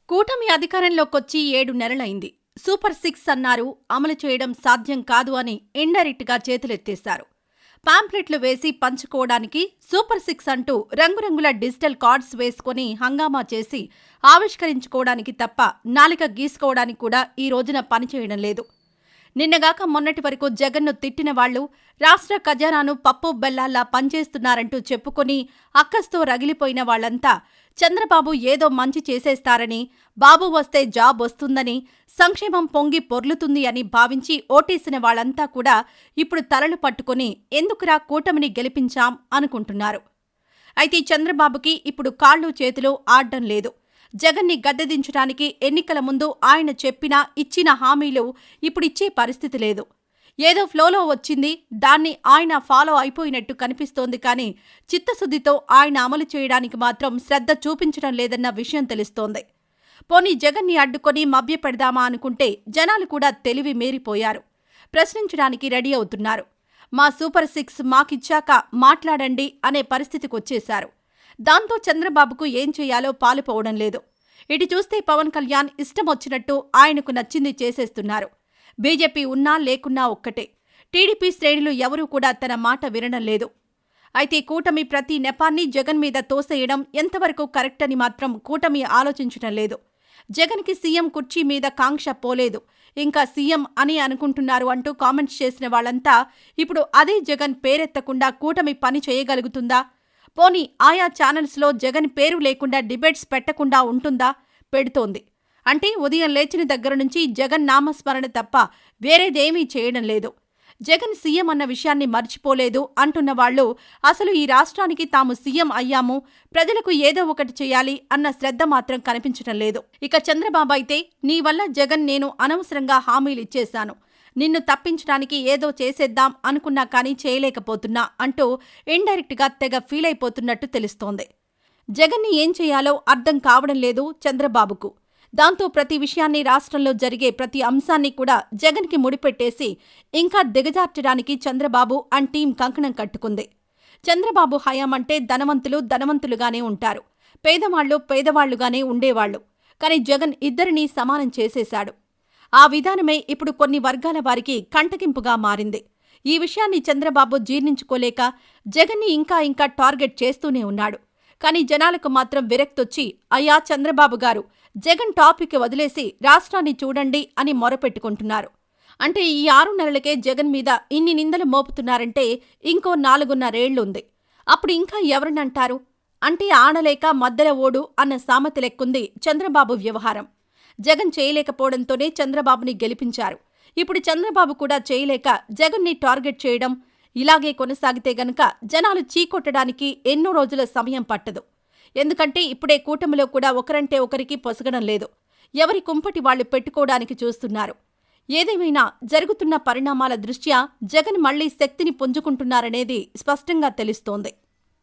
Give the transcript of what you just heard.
కూటమి అధికారంలోకొచ్చి 7 నెలలైంది. Super six అన్నారు, అమలు చేయడం సాధ్యం కాదు అని ఇండైరెక్ట్‌గా చేతులెత్తేశారు. పాంప్లెట్లు వేసి పంచుకోవడానికి సూపర్ సిక్స్ అంటూ రంగురంగుల డిజిటల్ కార్డ్స్ వేసుకొని హంగామా చేసి ఆవిష్కరించుకోవడానికి తప్ప నాలిక గీసుకోవడానికి కూడా ఈ రోజున పనిచేయడం లేదు. నిన్నగాక మొన్నటి వరకు జగన్ను తిట్టిన వాళ్లు రాష్ట్ర ఖజానాను పప్పు బెల్లాల్లా పనిచేస్తున్నారంటూ చెప్పుకొని అక్కస్తో రగిలిపోయిన వాళ్లంతా చంద్రబాబు ఏదో మంచి చేసేస్తారని, బాబు వస్తే జాబ్ వస్తుందని, సంక్షేమం పొంగి పొర్లుతుంది అని భావించి ఓటేసిన వాళ్లంతా కూడా ఇప్పుడు తలలు పట్టుకుని ఎందుకురా కూటమిని గెలిపించాం అనుకుంటున్నారు. అయితే చంద్రబాబుకి ఇప్పుడు కాళ్ళు చేతులు ఆడ్డం లేదు. జగన్ని గద్దెదించడానికి ఎన్నికల ముందు ఆయన చెప్పినా ఇచ్చిన హామీలు ఇప్పుడిచ్చే పరిస్థితి లేదు. ఏదో ఫ్లోలో వచ్చింది, దాన్ని ఆయన ఫాలో అయిపోయినట్టు కనిపిస్తోంది కానీ చిత్తశుద్ధితో ఆయన అమలు చేయడానికి మాత్రం శ్రద్ధ చూపించడం లేదన్న విషయం తెలుస్తోంది. పోనీ జగన్ని అడ్డుకొని మభ్యపెడదామా అనుకుంటే జనాలు కూడా తెలివి మీరిపోయారు. ప్రశ్నించడానికి రెడీ అవుతున్నారు. మా సూపర్ సిక్స్ మాకిచ్చాక మాట్లాడండి అనే పరిస్థితికొచ్చేశారు. దాంతో చంద్రబాబుకు ఏం చేయాలో పాలుపోవడం లేదు. ఇటు చూస్తే పవన్ కళ్యాణ్ ఇష్టమొచ్చినట్టు ఆయనకు నచ్చింది చేసేస్తున్నారు. బీజేపీ ఉన్నా లేకున్నా ఒక్కటే. టీడీపీ శ్రేణులు ఎవరూ కూడా తన మాట వినడం లేదు. అయితే కూటమి ప్రతి నెపాన్ని జగన్ మీద తోసేయడం ఎంతవరకు కరెక్ట్ అని మాత్రం కూటమి ఆలోచించడం లేదు. జగన్కి సీఎం కుర్చీ మీద కాంక్ష పోలేదు, ఇంకా సీఎం అని అనుకుంటున్నారు అంటూ కామెంట్స్ చేసిన వాళ్లంతా ఇప్పుడు అదే జగన్ పేరెత్తకుండా కూటమి పని చేయగలుగుతుందా? పోనీ ఆయా ఛానల్స్లో జగన్ పేరు లేకుండా డిబేట్స్ పెట్టకుండా ఉంటుందా? పెడుతోంది. అంటే ఉదయం లేచిన దగ్గర నుంచి జగన్ నామస్మరణ తప్ప వేరేదేమీ చేయడం లేదు. జగన్ సీఎం అన్న విషయాన్ని మర్చిపోలేదు అంటున్న వాళ్లు అసలు ఈ రాష్ట్రానికి తాము సీఎం అయ్యాము, ప్రజలకు ఏదో ఒకటి చేయాలి అన్న శ్రద్ధ మాత్రం కనిపించడం లేదు. ఇక చంద్రబాబు అయితే నీ వల్ల జగన్ నేను అనవసరంగా హామీలిచ్చేశాను, నిన్ను తప్పించడానికి ఏదో చేసేద్దాం అనుకున్నా కానీ చేయలేకపోతున్నా అంటూ ఇండైరెక్ట్‌గా తెగ ఫీల్ అయిపోతున్నట్టు తెలుస్తోంది. జగన్ని ఏం చేయాలో అర్థం కావడం లేదు చంద్రబాబుకు. దాంతో ప్రతి విషయాన్ని, రాష్ట్రంలో జరిగే ప్రతి అంశాన్ని కూడా జగన్కి ముడిపెట్టేసి ఇంకా దిగజార్చడానికి చంద్రబాబు అండ్ టీం కంకణం కట్టుకుంది. చంద్రబాబు హయాం అంటే ధనవంతులు ధనవంతులుగానే ఉంటారు, పేదవాళ్లు పేదవాళ్లుగానే ఉండేవాళ్లు. కానీ జగన్ ఇద్దరినీ సమానం చేసేశాడు. ఆ విధానమే ఇప్పుడు కొన్ని వర్గాల వారికి కంటకింపుగా మారింది. ఈ విషయాన్ని చంద్రబాబు జీర్ణించుకోలేక జగన్ని ఇంకా టార్గెట్ చేస్తూనే ఉన్నాడు. కానీ జనాలకు మాత్రం విరక్తొచ్చి అయ్యా చంద్రబాబు గారు, జగన్ టాపిక్ వదిలేసి రాష్ట్రాన్ని చూడండి అని మొరపెట్టుకుంటున్నారు. అంటే ఈ 6 నెలలకే జగన్ మీద ఇన్ని నిందలు మోపుతున్నారంటే ఇంకో 4.5 ఏళ్లుంది. అప్పుడు ఇంకా ఎవరినంటారు? అంటే ఆడలేక మద్దెల ఓడు అన్న సామెత లెక్కుంది చంద్రబాబు వ్యవహారం. జగన్ చేయలేకపోవడంతోనే చంద్రబాబుని గెలిపించారు. ఇప్పుడు చంద్రబాబు కూడా చేయలేక జగన్ని టార్గెట్ చేయడం, ఇలాగే కొనసాగితే గనక జనాలు చీకొట్టడానికి ఎన్నో రోజుల సమయం పట్టదు. ఎందుకంటే ఇప్పుడే కూటమిలో కూడా ఒకరంటే ఒకరికి పొసగడం లేదు. ఎవరి కుంపటి వాళ్లు పెట్టుకోవడానికి చూస్తున్నారు. ఏదేమైనా జరుగుతున్న పరిణామాల దృష్ట్యా జగన్ మళ్లీ శక్తిని పుంజుకుంటున్నారనేది స్పష్టంగా తెలుస్తోంది.